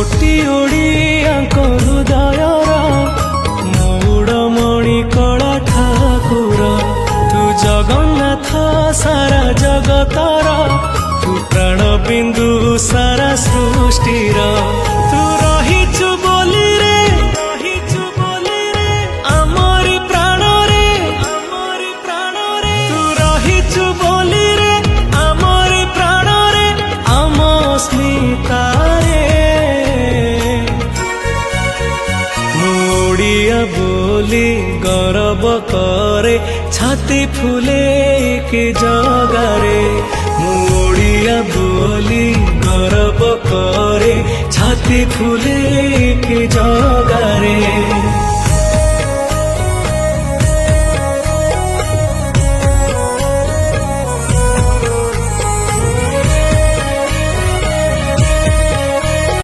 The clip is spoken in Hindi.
कोटि ओडियाଙ୍କ हृदयर मौड़मणि कला ठाकुर तू जगन्नाथ सारा जगतर तू प्राण बिंदु सारा सृष्टिर तू रहिचु बोली रे आमरी प्राण रे तू रहिचु बोली रे आमरी प्राण रे आम स्मिता बोली गौरव करे छाती फुले के जगारे मुड़िया बोली गौरव करे छाती फुले के जगारे।